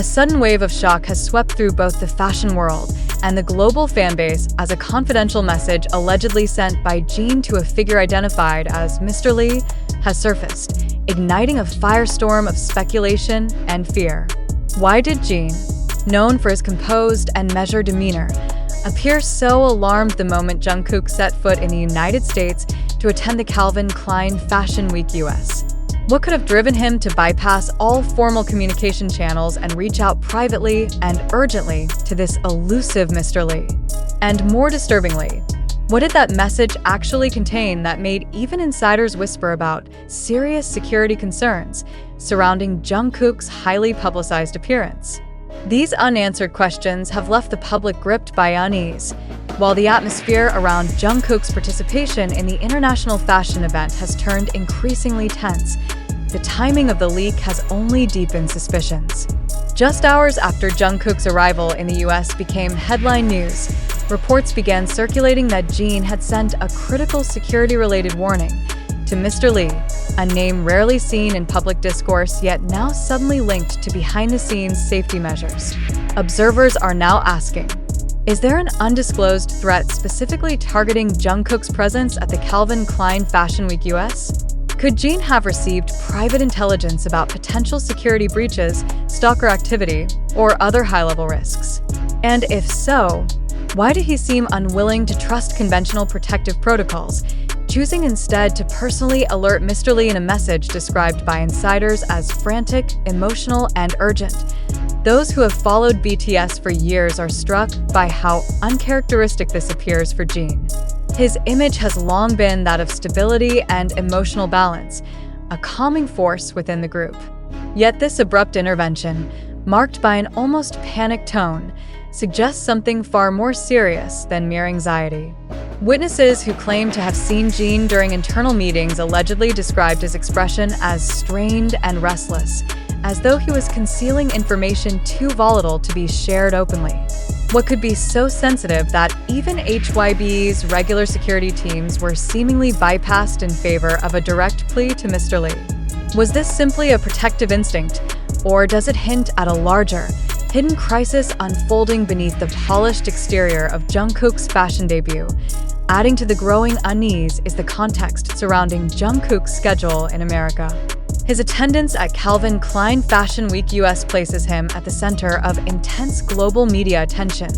A sudden wave of shock has swept through both the fashion world and the global fanbase as a confidential message allegedly sent by Jin to a figure identified as Mr. Lee has surfaced, igniting a firestorm of speculation and fear. Why did Jin, known for his composed and measured demeanor, appear so alarmed the moment Jungkook set foot in the United States to attend the Calvin Klein Fashion Week US? What could have driven him to bypass all formal communication channels and reach out privately and urgently to this elusive Mr. Lee? And more disturbingly, what did that message actually contain that made even insiders whisper about serious security concerns surrounding Jungkook's highly publicized appearance? These unanswered questions have left the public gripped by unease, while the atmosphere around Jungkook's participation in the international fashion event has turned increasingly tense. The timing of the leak has only deepened suspicions. Just hours after Jungkook's arrival in the US became headline news, reports began circulating that Jin had sent a critical security-related warning to Mr. Lee, a name rarely seen in public discourse yet now suddenly linked to behind-the-scenes safety measures. Observers are now asking, is there an undisclosed threat specifically targeting Jungkook's presence at the Calvin Klein Fashion Week US? Could Jin have received private intelligence about potential security breaches, stalker activity, or other high-level risks? And if so, why did he seem unwilling to trust conventional protective protocols, choosing instead to personally alert Mr. Lee in a message described by insiders as frantic, emotional, and urgent? Those who have followed BTS for years are struck by how uncharacteristic this appears for Jin. His image has long been that of stability and emotional balance, a calming force within the group. Yet this abrupt intervention, marked by an almost panicked tone, suggests something far more serious than mere anxiety. Witnesses who claim to have seen Jin during internal meetings allegedly described his expression as strained and restless, as though he was concealing information too volatile to be shared openly. What could be so sensitive that even HYB's regular security teams were seemingly bypassed in favor of a direct plea to Mr. Lee? Was this simply a protective instinct, or does it hint at a larger, hidden crisis unfolding beneath the polished exterior of Jungkook's fashion debut? Adding to the growing unease is the context surrounding Jungkook's schedule in America. His attendance at Calvin Klein Fashion Week US places him at the center of intense global media attention,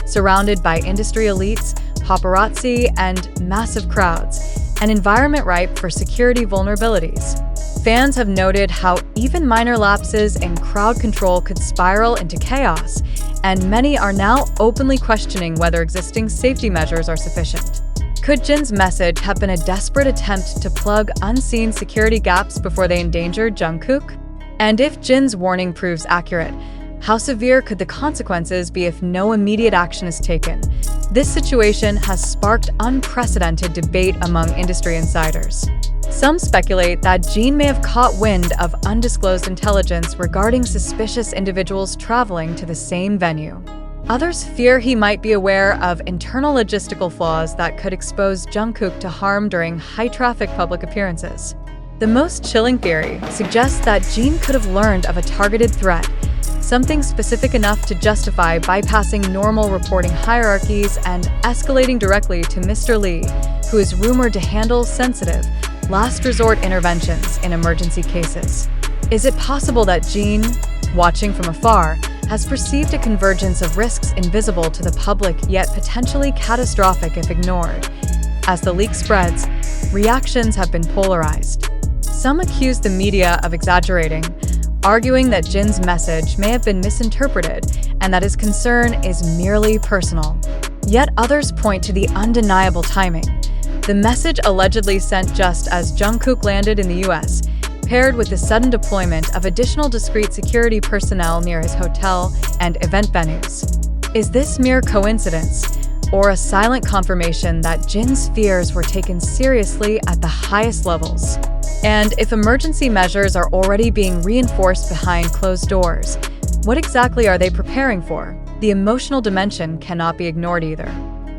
surrounded by industry elites, paparazzi, and massive crowds, an environment ripe for security vulnerabilities. Fans have noted how even minor lapses in crowd control could spiral into chaos, and many are now openly questioning whether existing safety measures are sufficient. Could Jin's message have been a desperate attempt to plug unseen security gaps before they endangered Jungkook? And if Jin's warning proves accurate, how severe could the consequences be if no immediate action is taken? This situation has sparked unprecedented debate among industry insiders. Some speculate that Jin may have caught wind of undisclosed intelligence regarding suspicious individuals traveling to the same venue. Others fear he might be aware of internal logistical flaws that could expose Jungkook to harm during high-traffic public appearances. The most chilling theory suggests that Jin could have learned of a targeted threat, something specific enough to justify bypassing normal reporting hierarchies and escalating directly to Mr. Lee, who is rumored to handle sensitive, last-resort interventions in emergency cases. Is it possible that Jin, watching from afar, has perceived a convergence of risks invisible to the public yet potentially catastrophic if ignored? As the leak spreads, reactions have been polarized. Some accuse the media of exaggerating, arguing that Jin's message may have been misinterpreted and that his concern is merely personal. Yet others point to the undeniable timing. The message allegedly sent just as Jungkook landed in the US, paired with the sudden deployment of additional discreet security personnel near his hotel and event venues. Is this mere coincidence, or a silent confirmation that Jin's fears were taken seriously at the highest levels? And if emergency measures are already being reinforced behind closed doors, what exactly are they preparing for? The emotional dimension cannot be ignored either.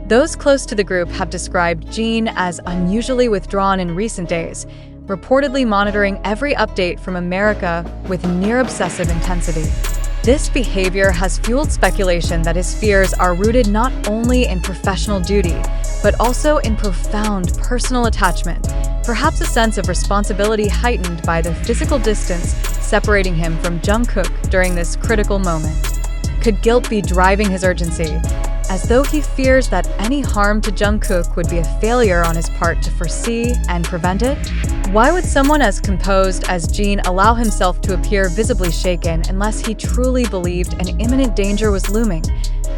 Those close to the group have described Jin as unusually withdrawn in recent days, reportedly monitoring every update from America with near-obsessive intensity. This behavior has fueled speculation that his fears are rooted not only in professional duty, but also in profound personal attachment, perhaps a sense of responsibility heightened by the physical distance separating him from Jungkook during this critical moment. Could guilt be driving his urgency, as though he fears that any harm to Jungkook would be a failure on his part to foresee and prevent it? Why would someone as composed as Jin allow himself to appear visibly shaken unless he truly believed an imminent danger was looming?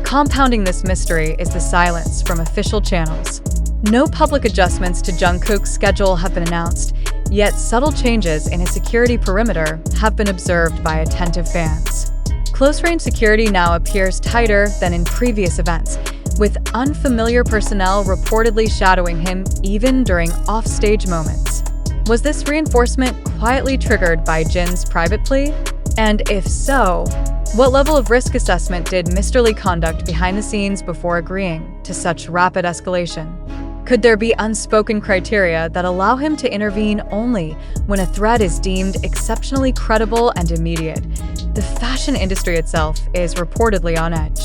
Compounding this mystery is the silence from official channels. No public adjustments to Jungkook's schedule have been announced, yet subtle changes in his security perimeter have been observed by attentive fans. Close-range security now appears tighter than in previous events, with unfamiliar personnel reportedly shadowing him even during off-stage moments. Was this reinforcement quietly triggered by Jin's private plea? And if so, what level of risk assessment did Mr. Lee conduct behind the scenes before agreeing to such rapid escalation? Could there be unspoken criteria that allow him to intervene only when a threat is deemed exceptionally credible and immediate? The fashion industry itself is reportedly on edge.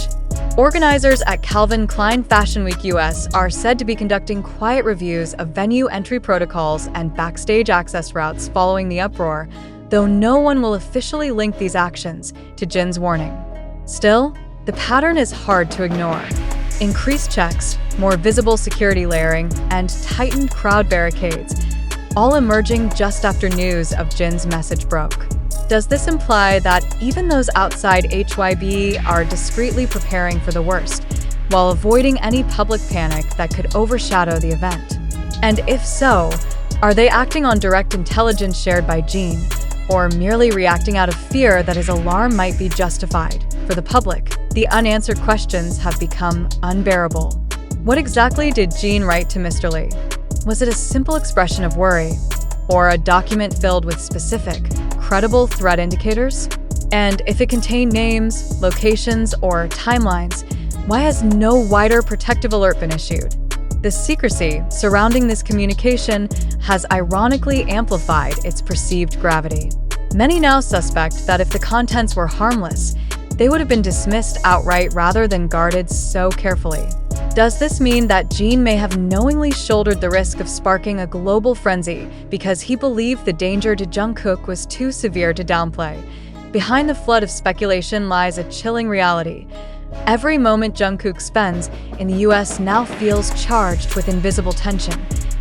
Organizers at Calvin Klein Fashion Week US are said to be conducting quiet reviews of venue entry protocols and backstage access routes following the uproar, though no one will officially link these actions to Jin's warning. Still, the pattern is hard to ignore. Increased checks, more visible security layering, and tightened crowd barricades, all emerging just after news of Jin's message broke. Does this imply that even those outside HYB are discreetly preparing for the worst, while avoiding any public panic that could overshadow the event? And if so, are they acting on direct intelligence shared by Jin, or merely reacting out of fear that his alarm might be justified? For the public, the unanswered questions have become unbearable. What exactly did Jin write to Mr. Lee? Was it a simple expression of worry, or a document filled with specific, credible threat indicators? And if it contained names, locations, or timelines, why has no wider protective alert been issued? The secrecy surrounding this communication has ironically amplified its perceived gravity. Many now suspect that if the contents were harmless, they would have been dismissed outright rather than guarded so carefully. Does this mean that Jin may have knowingly shouldered the risk of sparking a global frenzy because he believed the danger to Jungkook was too severe to downplay? Behind the flood of speculation lies a chilling reality. Every moment Jungkook spends in the US now feels charged with invisible tension,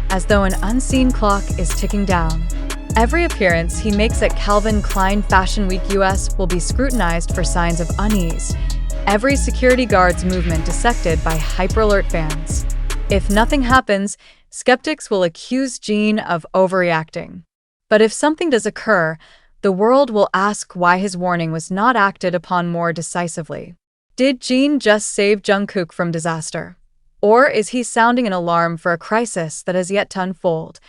as though an unseen clock is ticking down. Every appearance he makes at Calvin Klein Fashion Week US will be scrutinized for signs of unease. Every security guard's movement dissected by hyper-alert fans. If nothing happens, skeptics will accuse Jin of overreacting. But if something does occur, the world will ask why his warning was not acted upon more decisively. Did Jin just save Jungkook from disaster? Or is he sounding an alarm for a crisis that has yet to unfold?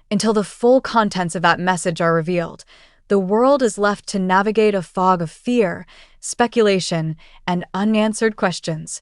Until the full contents of that message are revealed, the world is left to navigate a fog of fear, speculation, and unanswered questions.